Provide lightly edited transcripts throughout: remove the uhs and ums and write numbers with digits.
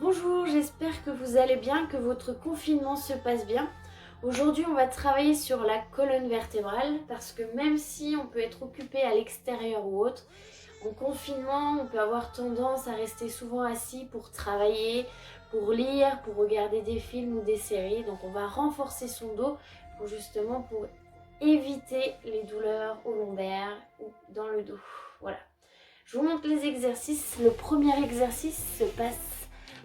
Bonjour, j'espère que vous allez bien, que votre confinement se passe bien. Aujourd'hui, on va travailler sur la colonne vertébrale parce que même si on peut être occupé à l'extérieur ou autre, en confinement, on peut avoir tendance à rester souvent assis pour travailler, pour lire, pour regarder des films ou des séries. Donc on va renforcer son dos pour éviter les douleurs au lombaire ou dans le dos. Voilà. Je vous montre les exercices. Le premier exercice se passe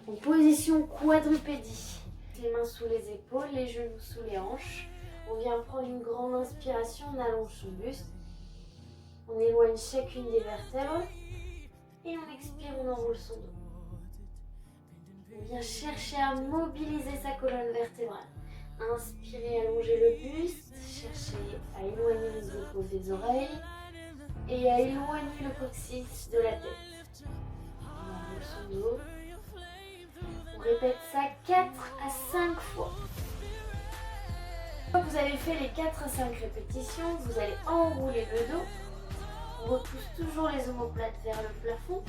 en position quadrupédie. Les mains sous les épaules, les genoux sous les hanches. On vient prendre une grande inspiration, on allonge son buste. On éloigne chacune des vertèbres. Et on expire, on enroule son dos. On vient chercher à mobiliser sa colonne vertébrale. Inspirez, allongez le buste. Cherchez à éloigner les épaules des oreilles. Et à éloigner le coccyx de la tête. On enroule son dos. On répète ça 4 à 5 fois. Quand vous avez fait les 4 à 5 répétitions, vous allez enrouler le dos. On repousse toujours les omoplates vers le plafond.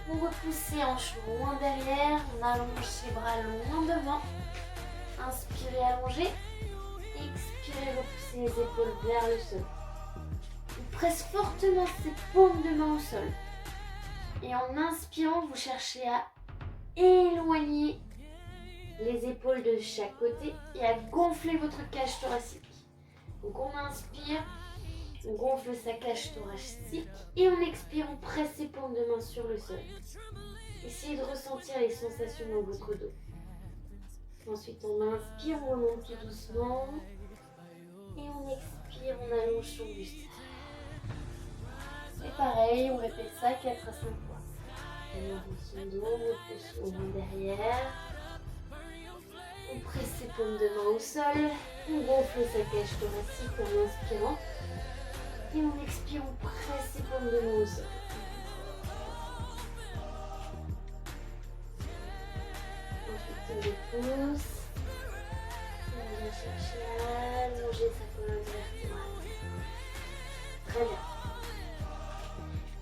On repousse les hanches loin derrière. On allonge ses bras loin devant. Inspirez, allongez. Expirez, repoussez les épaules vers le sol. On presse fortement ses paumes de main au sol. Et en inspirant, vous cherchez à éloigner les épaules de chaque côté et à gonfler votre cage thoracique. Donc on inspire, on gonfle sa cage thoracique et on expire, on presse ses paumes de main sur le sol. Essayez de ressentir les sensations dans votre dos. Ensuite on inspire, on remonte tout doucement et on expire, on allonge son buste. Et pareil, on répète ça 4 à 5 fois. On enroule son dos, on repousse au loin derrière. On presse ses paumes de main au sol. On gonfle sa cage thoracique en inspirant. Et on expire, on presse ses paumes de main au sol. Ensuite, on repousse. On vient chercher à allonger sa colonne vertébrale. Très bien.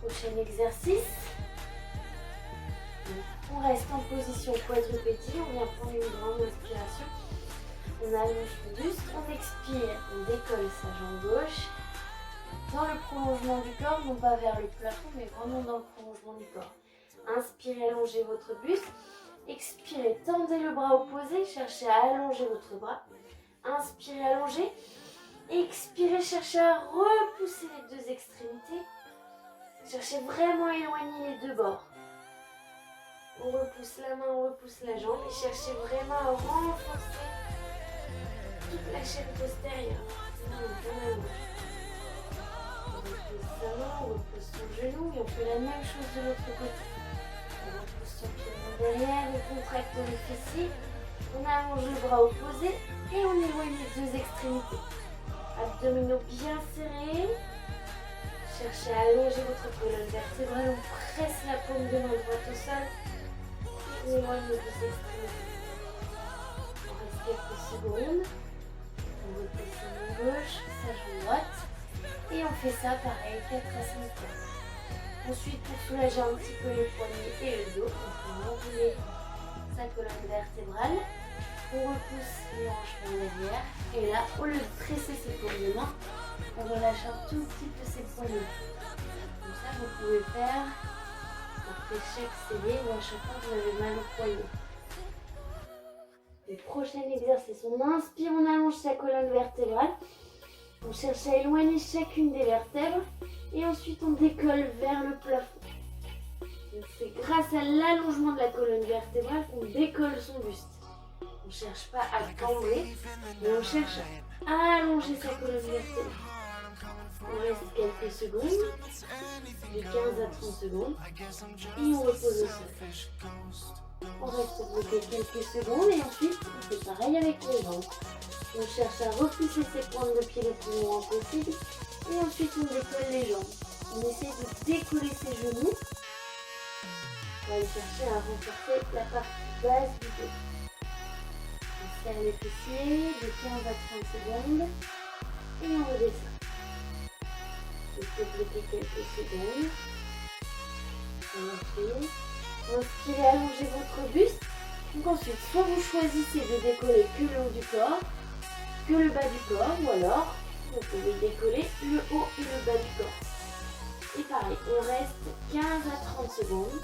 Prochain exercice. On reste en position quadrupédie, on vient prendre une grande inspiration. On allonge le buste, on expire, on décolle sa jambe gauche. Dans le prolongement du corps, non pas vers le plafond, mais vraiment dans le prolongement du corps. Inspirez, allongez votre buste. Expirez, tendez le bras opposé, cherchez à allonger votre bras. Inspirez, allongez. Expirez, cherchez à repousser les deux extrémités. Cherchez vraiment à éloigner les deux bords. On repousse la main, on repousse la jambe et cherchez vraiment à renforcer toute la chaîne postérieure. On repousse sa main, on repousse son genou et on fait la même chose de l'autre côté. On repousse son pied derrière, on contracte le fessier, on allonge le bras opposé et on éloigne les deux extrémités. Abdominaux bien serrés. Cherchez à allonger votre colonne vertébrale, on presse la paume de main droite au sol. On éloigne les deux extrémités. On reste quelques secondes. On repousse sa main gauche, sa jambe droite. Et on fait ça pareil 4 à 5 fois. Ensuite, pour soulager un petit peu les poignets et le dos, on peut enrouler sa colonne vertébrale. On repousse les hanches vers l'arrière. Et là, au lieu de presser ses paumes de main, on relâche un tout petit peu ses poignets. Comme ça, vous pouvez faire après chaque série ou à chaque fois que vous avez mal au poignet. Le prochain exercice, on inspire, on allonge sa colonne vertébrale. On cherche à éloigner chacune des vertèbres. Et ensuite, on décolle vers le plafond. C'est grâce à l'allongement de la colonne vertébrale qu'on décolle son buste. On ne cherche pas à cambrer, mais on cherche à allonger sa colonne vertébrale. On reste quelques secondes, de 15 à 30 secondes, et on repose au sol. On reste bloqué quelques secondes et ensuite on fait pareil avec les jambes. On cherche à repousser ses pointes de pied le plus loin possible et ensuite on décolle les jambes. On essaie de décoller ses genoux. On va aller chercher à renforcer la partie basse du dos. On serre les fessiers de 15 à 30 secondes et on redescend. Bloquer quelques secondes. Inspirez, allongez votre buste. Donc ensuite, soit vous choisissez de décoller que le haut du corps, que le bas du corps, ou alors vous pouvez décoller le haut et le bas du corps. Et pareil, on reste 15 à 30 secondes.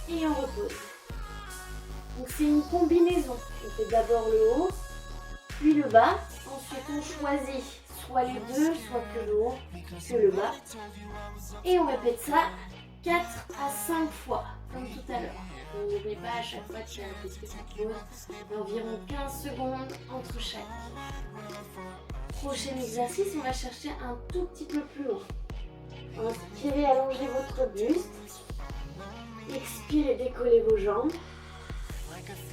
Et on repose. Donc c'est une combinaison. On fait d'abord le haut, puis le bas. Ensuite on choisit soit les deux, soit que le haut, que le bas. Et on répète ça 4 à 5 fois, comme tout à l'heure. On n'oublie pas à chaque fois de faire une petite pause d'environ 15 secondes entre chaque. Prochain exercice, on va chercher un tout petit peu plus haut. Inspirez, allongez votre buste. Expirez, décollez vos jambes.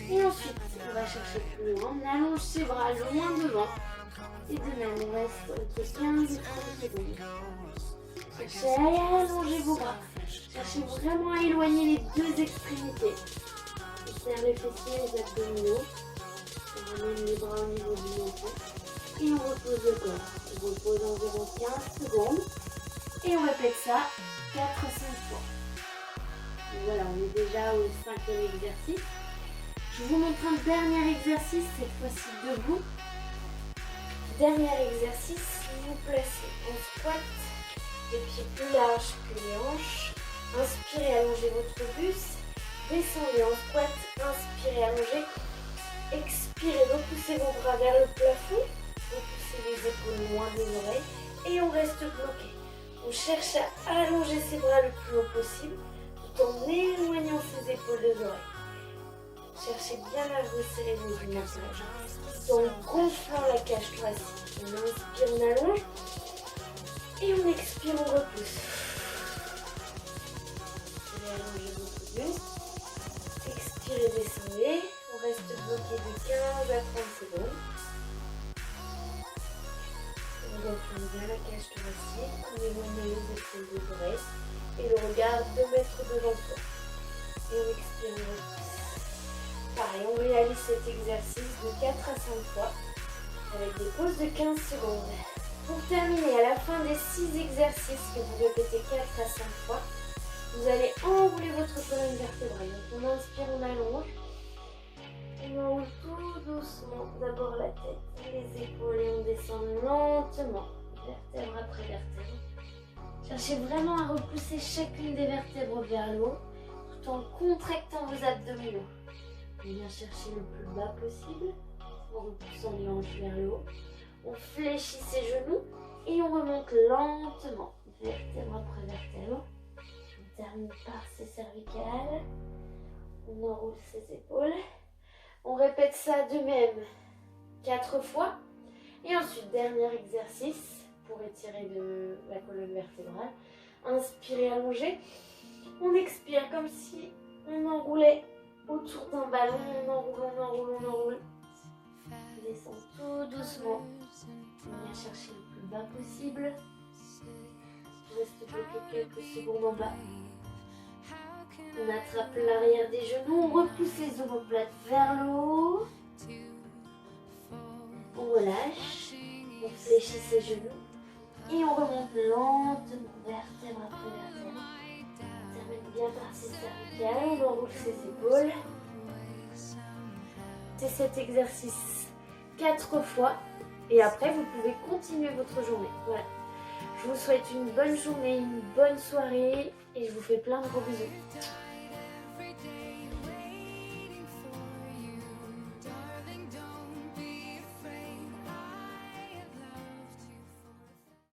Et ensuite, on va chercher plus loin. On allonge ses bras loin devant. Et de même, on reste entre 15 et 30 secondes. Cherchez à allonger vos bras. Cherchez vraiment à éloigner les deux extrémités. On serre les fessiers, les abdominaux. On ramène les bras au niveau du menton. Et on repose le corps. On repose environ 15 secondes. Et on répète ça 4 à 5 fois. Donc voilà, on est déjà au 5e exercice. Je vous montre un dernier exercice, cette fois-ci debout. Dernier exercice, vous placez en squat, les pieds plus larges que les hanches. Inspirez, allongez votre buste. Descendez en squat, inspirez, allongez. Expirez, repoussez vos bras vers le plafond. Repoussez les épaules loin des oreilles. Et on reste bloqué. On cherche à allonger ses bras le plus haut possible, tout en éloignant ses épaules des oreilles. Cherchez bien à resserrer les muscles, tout en gonflant la cage thoracique. On inspire, on allonge. Et on expire, on repousse. Allongez votre buste. Expirez, descendez. On reste bloqué de 15 à 30 secondes. On gonfle bien la cage thoracique. On éloigne les épaules des oreilles. Et le regard 2 mètres devant soi. Et on expire, on repousse. Pareil, on réalise cet exercice de 4 à 5 fois avec des pauses de 15 secondes. Pour terminer, à la fin des 6 exercices que vous répétez 4 à 5 fois, vous allez enrouler votre colonne vertébrale. Donc on inspire, on allonge. On enroule tout doucement, d'abord la tête, les épaules et on descend lentement, vertèbre après vertèbre. Cherchez vraiment à repousser chacune des vertèbres vers le haut tout en contractant vos abdominaux. On vient chercher le plus bas possible en repoussant les hanches vers le haut. On fléchit ses genoux et on remonte lentement, vertèbre après vertèbre. On termine par ses cervicales. On enroule ses épaules. On répète ça de même 4 fois. Et ensuite, dernier exercice pour étirer de la colonne vertébrale. Inspirez, allongez. On expire comme si on enroulait autour d'un ballon. On enroule, on enroule, on enroule. On descend tout doucement. On vient chercher le plus bas possible. On reste bloqué quelques secondes en bas. On attrape l'arrière des genoux, on repousse les omoplates vers le haut. On relâche, on fléchit ses genoux et on remonte lentement, vertèbre après vertèbre. On termine bien par ses cervicales, on enroule ses épaules. C'est cet exercice 4 fois et après vous pouvez continuer votre journée. Voilà. Je vous souhaite une bonne journée, une bonne soirée et je vous fais plein de gros bisous.